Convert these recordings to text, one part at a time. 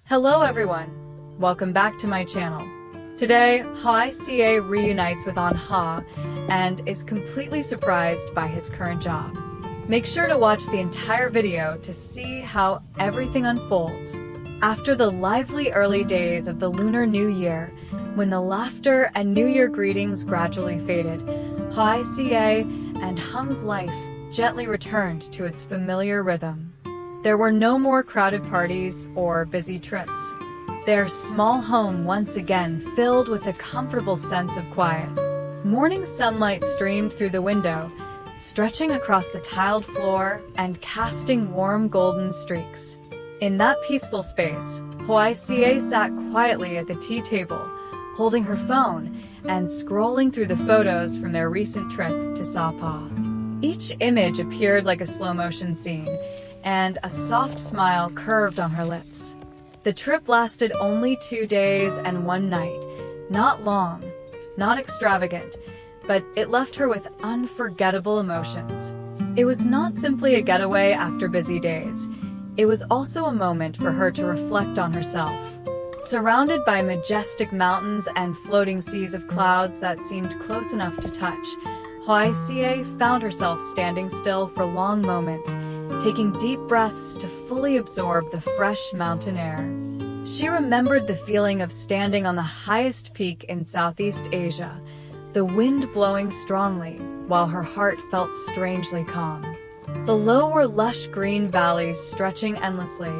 Hello everyone, welcome back to my channel. Today, Hoài Ca reunites with Anha and is completely surprised by his current job. Make sure to watch the entire video to see how everything unfolds. After the lively early days of the Lunar New Year, when the laughter and New Year greetings gradually faded, Hoài Ca and Hung's life gently returned to its familiar rhythm. There were no more crowded parties or busy trips. Their small home once again filled with a comfortable sense of quiet. Morning sunlight streamed through the window, stretching across the tiled floor and casting warm golden streaks. In that peaceful space, Hoài Ca sat quietly at the tea table, holding her phone and scrolling through the photos from their recent trip to Sapa. Each image appeared like a slow-motion scene, and a soft smile curved on her lips. The trip lasted only 2 days and 1 night. Not long, not extravagant, but it left her with unforgettable emotions. It was not simply a getaway after busy days. It was also a moment for her to reflect on herself. Surrounded by majestic mountains and floating seas of clouds that seemed close enough to touch, Hoài Ca found herself standing still for long moments, taking deep breaths to fully absorb the fresh mountain air. She remembered the feeling of standing on the highest peak in Southeast Asia, the wind blowing strongly, while her heart felt strangely calm. Below were lush green valleys stretching endlessly,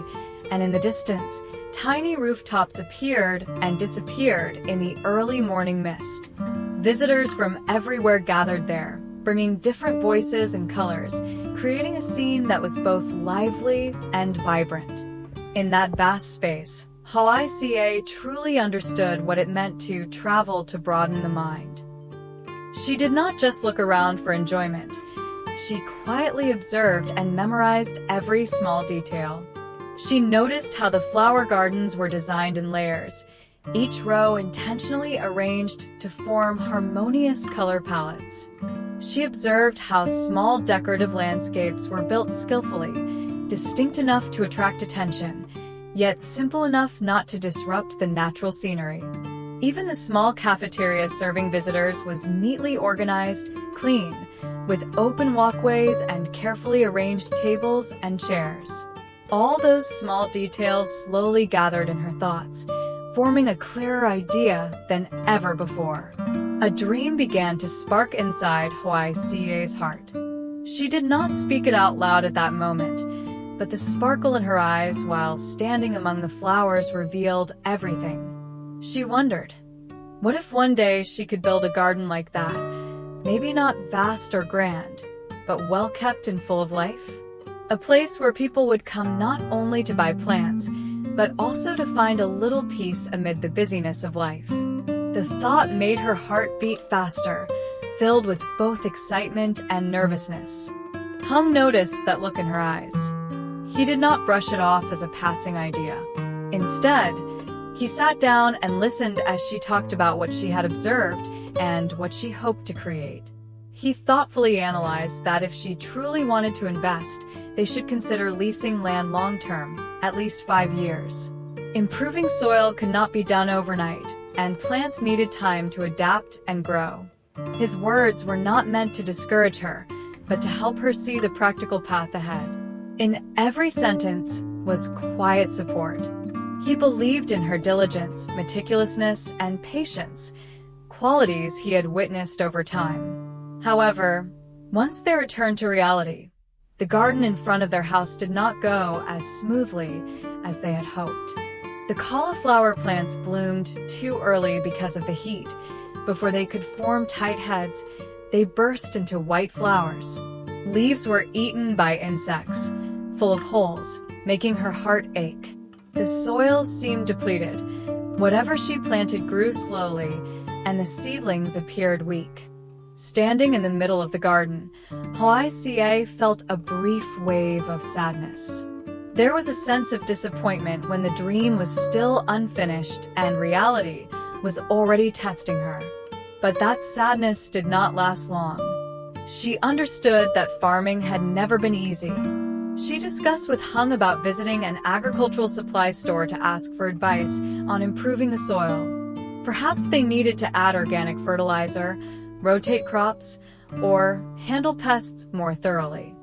and in the distance, tiny rooftops appeared and disappeared in the early morning mist. Visitors from everywhere gathered there, bringing different voices and colors, creating a scene that was both lively and vibrant. In that vast space, Hoài Ca truly understood what it meant to travel to broaden the mind. She did not just look around for enjoyment. She quietly observed and memorized every small detail. She noticed how the flower gardens were designed in layers, each row intentionally arranged to form harmonious color palettes. She observed how small decorative landscapes were built skillfully, distinct enough to attract attention, yet simple enough not to disrupt the natural scenery. Even the small cafeteria serving visitors was neatly organized, clean, with open walkways and carefully arranged tables and chairs. All those small details slowly gathered in her thoughts, forming a clearer idea than ever before. A dream began to spark inside Hoài Ca's heart. She did not speak it out loud at that moment, but the sparkle in her eyes while standing among the flowers revealed everything. She wondered, what if one day she could build a garden like that? Maybe not vast or grand, but well-kept and full of life? A place where people would come not only to buy plants, but also to find a little peace amid the busyness of life. The thought made her heart beat faster, filled with both excitement and nervousness. Hung noticed that look in her eyes. He did not brush it off as a passing idea. Instead, he sat down and listened as she talked about what she had observed and what she hoped to create. He thoughtfully analyzed that if she truly wanted to invest, they should consider leasing land long-term, at least 5 years. Improving soil could not be done overnight, and plants needed time to adapt and grow. His words were not meant to discourage her, but to help her see the practical path ahead. In every sentence was quiet support. He believed in her diligence, meticulousness, and patience, qualities he had witnessed over time. However, once they returned to reality, the garden in front of their house did not go as smoothly as they had hoped. The cauliflower plants bloomed too early because of the heat. Before they could form tight heads, they burst into white flowers. Leaves were eaten by insects, full of holes, making her heart ache. The soil seemed depleted. Whatever she planted grew slowly, and the seedlings appeared weak. Standing in the middle of the garden, Hoài Ca felt a brief wave of sadness. There was a sense of disappointment when the dream was still unfinished and reality was already testing her. But that sadness did not last long. She understood that farming had never been easy. She discussed with Hung about visiting an agricultural supply store to ask for advice on improving the soil. Perhaps they needed to add organic fertilizer, rotate crops, or handle pests more thoroughly.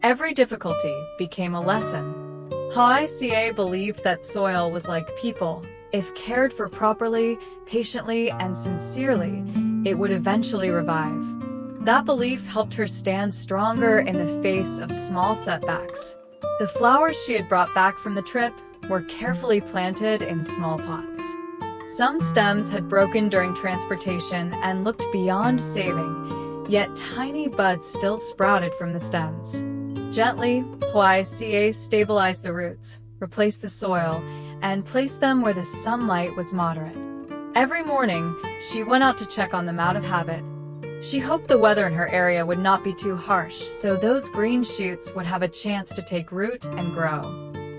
Every difficulty became a lesson. Hoài Ca believed that soil was like people. If cared for properly, patiently, and sincerely, it would eventually revive. That belief helped her stand stronger in the face of small setbacks. The flowers she had brought back from the trip were carefully planted in small pots. Some stems had broken during transportation and looked beyond saving, yet tiny buds still sprouted from the stems. Gently, Hoài Ca stabilized the roots, replaced the soil, and placed them where the sunlight was moderate. Every morning, she went out to check on them out of habit. She hoped the weather in her area would not be too harsh, so those green shoots would have a chance to take root and grow.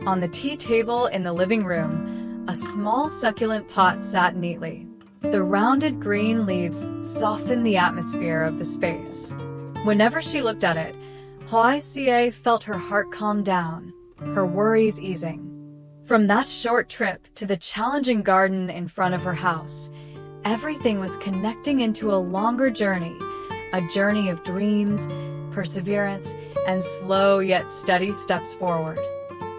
On the tea table in the living room, a small succulent pot sat neatly. The rounded green leaves softened the atmosphere of the space. Whenever she looked at it, Hoài Ca felt her heart calm down, her worries easing. From that short trip to the challenging garden in front of her house, everything was connecting into a longer journey, a journey of dreams, perseverance, and slow yet steady steps forward.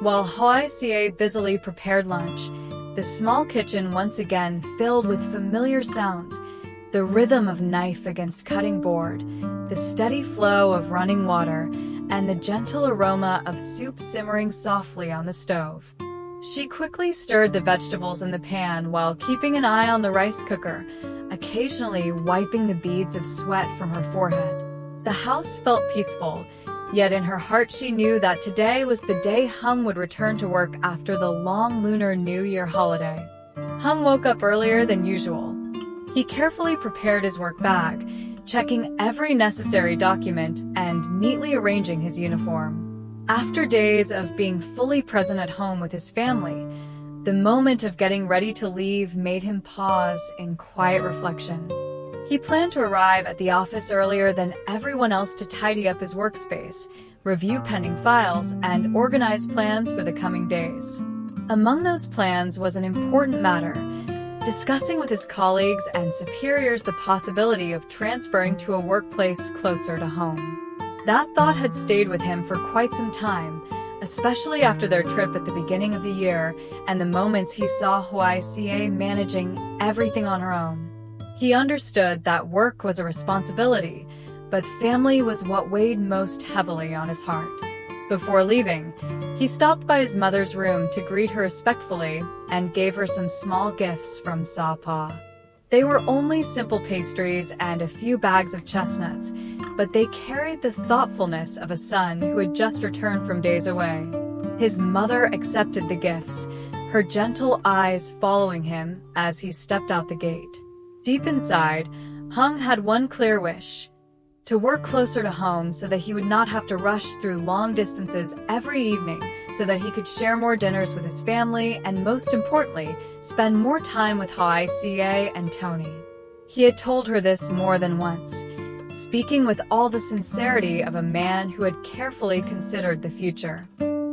While Hoài Ca busily prepared lunch, the small kitchen once again filled with familiar sounds, the rhythm of knife against cutting board, the steady flow of running water, and the gentle aroma of soup simmering softly on the stove. She quickly stirred the vegetables in the pan while keeping an eye on the rice cooker, occasionally wiping the beads of sweat from her forehead. The house felt peaceful, yet in her heart she knew that today was the day Hung would return to work after the long Lunar New Year holiday. Hung woke up earlier than usual. He carefully prepared his work bag, checking every necessary document and neatly arranging his uniform. After days of being fully present at home with his family, the moment of getting ready to leave made him pause in quiet reflection. He planned to arrive at the office earlier than everyone else to tidy up his workspace, review pending files, and organize plans for the coming days. Among those plans was an important matter: discussing with his colleagues and superiors the possibility of transferring to a workplace closer to home. That thought had stayed with him for quite some time, especially after their trip at the beginning of the year and the moments he saw Hoài Ca managing everything on her own. He understood that work was a responsibility, but family was what weighed most heavily on his heart. Before leaving, he stopped by his mother's room to greet her respectfully and gave her some small gifts from Sa Pa. They were only simple pastries and a few bags of chestnuts, but they carried the thoughtfulness of a son who had just returned from days away. His mother accepted the gifts, her gentle eyes following him as he stepped out the gate. Deep inside, Hung had one clear wish: to work closer to home so that he would not have to rush through long distances every evening, so that he could share more dinners with his family and, most importantly, spend more time with Hoài Ca and Tony. He had told her this more than once, speaking with all the sincerity of a man who had carefully considered the future.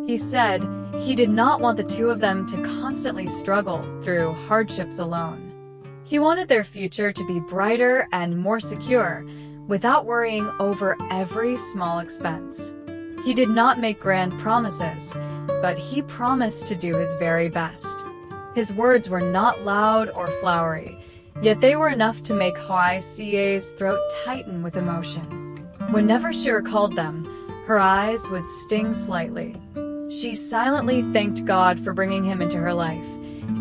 He said he did not want the two of them to constantly struggle through hardships alone. He wanted their future to be brighter and more secure, without worrying over every small expense. He did not make grand promises, but he promised to do his very best. His words were not loud or flowery, yet they were enough to make Hoài Ca's throat tighten with emotion. Whenever she recalled them, her eyes would sting slightly. She silently thanked God for bringing him into her life,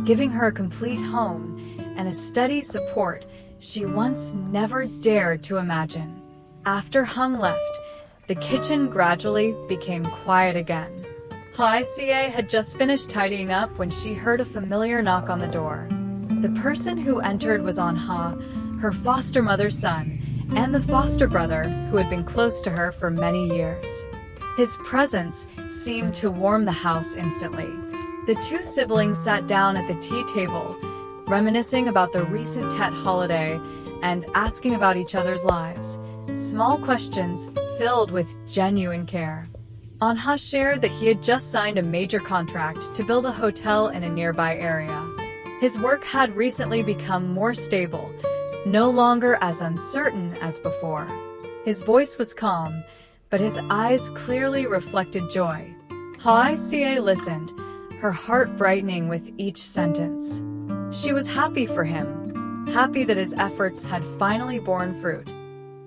giving her a complete home and a steady support she once never dared to imagine. After Hung left, the kitchen gradually became quiet again. Hoài Ca had just finished tidying up when she heard a familiar knock on the door. The person who entered was Anha, her foster mother's son, and the foster brother who had been close to her for many years. His presence seemed to warm the house instantly. The two siblings sat down at the tea table, reminiscing about the recent Tet holiday and asking about each other's lives, small questions filled with genuine care. Anha shared that he had just signed a major contract to build a hotel in a nearby area. His work had recently become more stable, no longer as uncertain as before. His voice was calm, but his eyes clearly reflected joy. Hoài Ca listened, her heart brightening with each sentence. She was happy for him, happy that his efforts had finally borne fruit.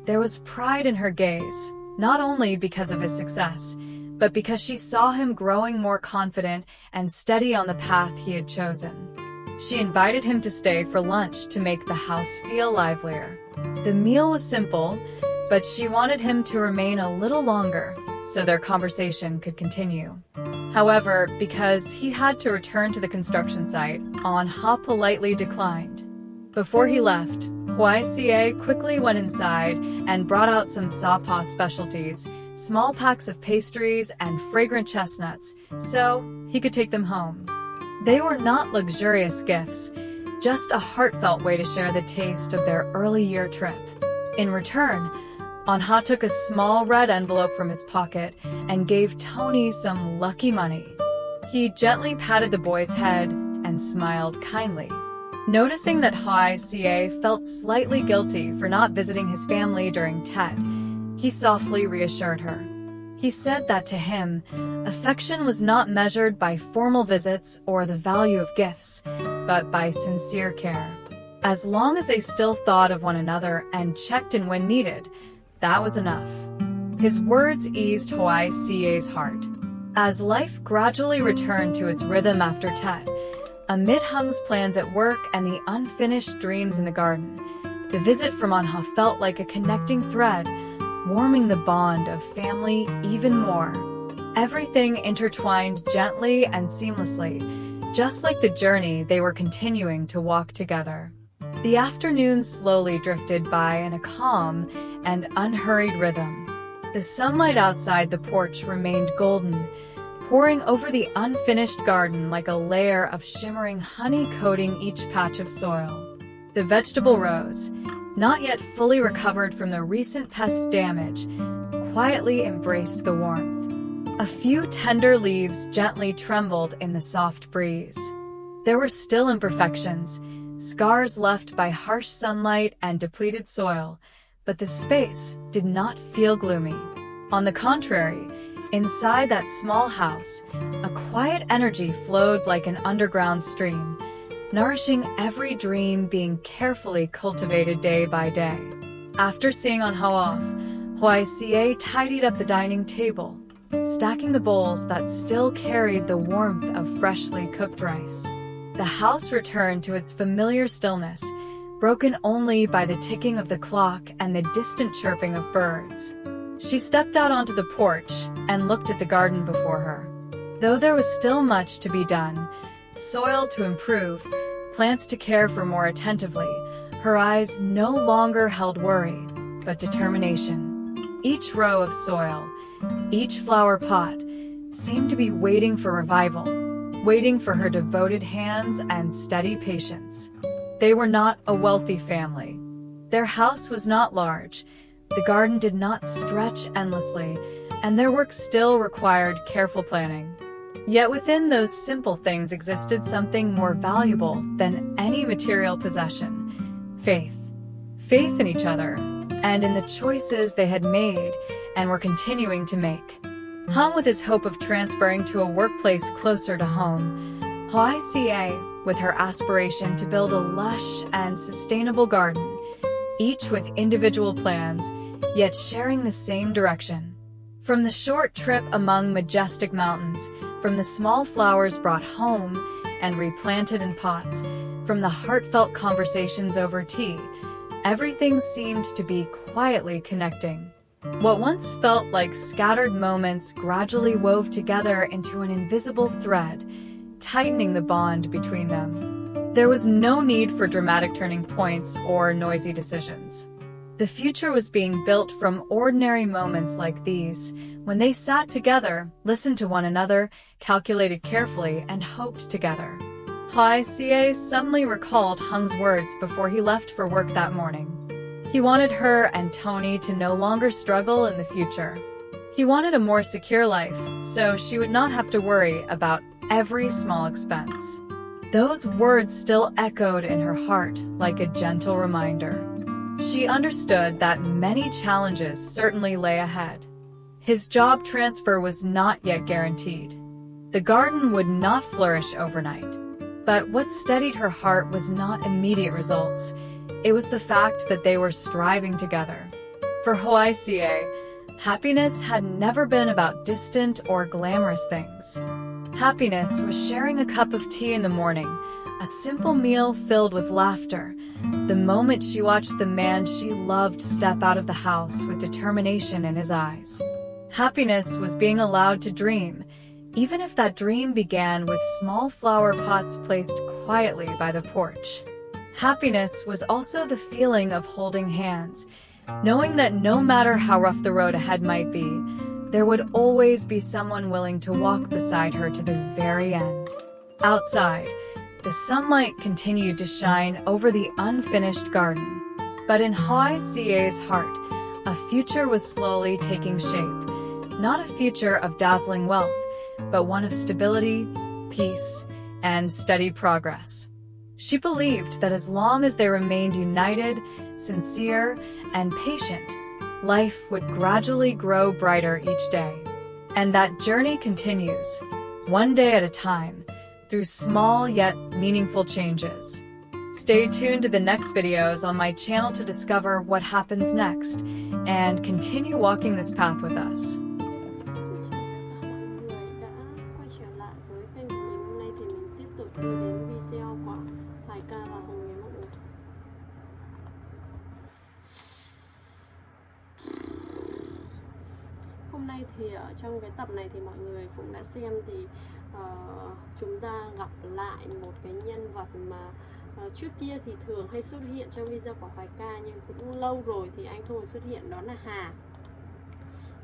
There was pride in her gaze, not only because of his success, but because she saw him growing more confident and steady on the path he had chosen. She invited him to stay for lunch to make the house feel livelier. The meal was simple, but she wanted him to remain a little longer so their conversation could continue. However, because he had to return to the construction site, Anha politely declined. Before he left, Hoài Ca quickly went inside and brought out some Sapa specialties, small packs of pastries and fragrant chestnuts, so he could take them home. They were not luxurious gifts, just a heartfelt way to share the taste of their early year trip. In return, Anha took a small red envelope from his pocket and gave Tony some lucky money. He gently patted the boy's head and smiled kindly. Noticing that Hoài Ca felt slightly guilty for not visiting his family during Tet, he softly reassured her. He said that to him, affection was not measured by formal visits or the value of gifts, but by sincere care. As long as they still thought of one another and checked in when needed, that was enough. His words eased Hoài Ca's heart. As life gradually returned to its rhythm after Tet, amid Hung's plans at work and the unfinished dreams in the garden, the visit from Anha felt like a connecting thread, warming the bond of family even more. Everything intertwined gently and seamlessly, just like the journey they were continuing to walk together. The afternoon slowly drifted by in a calm and unhurried rhythm. The sunlight outside the porch remained golden, pouring over the unfinished garden like a layer of shimmering honey coating each patch of soil. The vegetable rows, not yet fully recovered from the recent pest damage, quietly embraced the warmth. A few tender leaves gently trembled in the soft breeze. There were still imperfections, scars left by harsh sunlight and depleted soil, but the space did not feel gloomy. On the contrary, inside that small house, a quiet energy flowed like an underground stream, nourishing every dream being carefully cultivated day by day. After seeing Anha off, Hoài Ca tidied up the dining table, stacking the bowls that still carried the warmth of freshly cooked rice. The house returned to its familiar stillness, broken only by the ticking of the clock and the distant chirping of birds. She stepped out onto the porch and looked at the garden before her. Though there was still much to be done, soil to improve, plants to care for more attentively, her eyes no longer held worry, but determination. Each row of soil, each flower pot, seemed to be waiting for revival, waiting for her devoted hands and steady patience. They were not a wealthy family. Their house was not large, the garden did not stretch endlessly, and their work still required careful planning. Yet within those simple things existed something more valuable than any material possession: faith. Faith in each other, and in the choices they had made and were continuing to make. Hung with his hope of transferring to a workplace closer to home, Hoài Ca, with her aspiration to build a lush and sustainable garden, each with individual plans, yet sharing the same direction. From the short trip among majestic mountains, from the small flowers brought home and replanted in pots, from the heartfelt conversations over tea, everything seemed to be quietly connecting. What once felt like scattered moments gradually wove together into an invisible thread, tightening the bond between them. There was no need for dramatic turning points or noisy decisions. The future was being built from ordinary moments like these, when they sat together, listened to one another, calculated carefully, and hoped together. Hoài Ca suddenly recalled Hung's words before he left for work that morning. He wanted her and Tony to no longer struggle in the future. He wanted a more secure life, so she would not have to worry about every small expense. Those words still echoed in her heart like a gentle reminder. She understood that many challenges certainly lay ahead. His job transfer was not yet guaranteed. The garden would not flourish overnight. But what steadied her heart was not immediate results. It was the fact that they were striving together. For Hoài Ca, happiness had never been about distant or glamorous things. Happiness was sharing a cup of tea in the morning, a simple meal filled with laughter, the moment she watched the man she loved step out of the house with determination in his eyes. Happiness was being allowed to dream, even if that dream began with small flower pots placed quietly by the porch. Happiness was also the feeling of holding hands, knowing that no matter how rough the road ahead might be, there would always be someone willing to walk beside her to the very end. Outside, the sunlight continued to shine over the unfinished garden. But in Hoài Ca's heart, a future was slowly taking shape. Not a future of dazzling wealth, but one of stability, peace, and steady progress. She believed that as long as they remained united, sincere, and patient, life would gradually grow brighter each day. And that journey continues, one day at a time, through small yet meaningful changes. Stay tuned to the next videos on my channel to discover what happens next, and continue walking this path with us. Hôm nay thì ở trong cái tập này thì mọi người cũng đã xem thì chúng ta gặp lại một cái nhân vật mà trước kia thì thường hay xuất hiện trong video của Hoài Ca, nhưng cũng lâu rồi thì anh không xuất hiện, đó là Hà.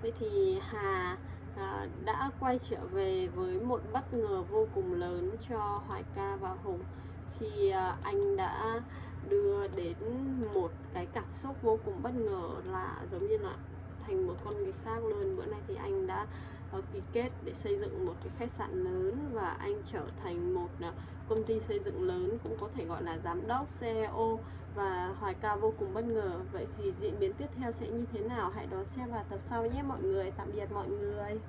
Vậy thì Hà đã quay trở về với một bất ngờ vô cùng lớn cho Hoài Ca và Hùng, khi anh đã đưa đến một cái cảm xúc vô cùng bất ngờ, là giống như là thành một con người khác luôn. Bữa nay thì anh đã ký kết để xây dựng một cái khách sạn lớn, và anh trở thành một công ty xây dựng lớn, cũng có thể gọi là giám đốc, CEO, và Hoài Ca vô cùng bất ngờ. Vậy thì diễn biến tiếp theo sẽ như thế nào? Hãy đón xem vào tập sau nhé mọi người. Tạm biệt mọi người.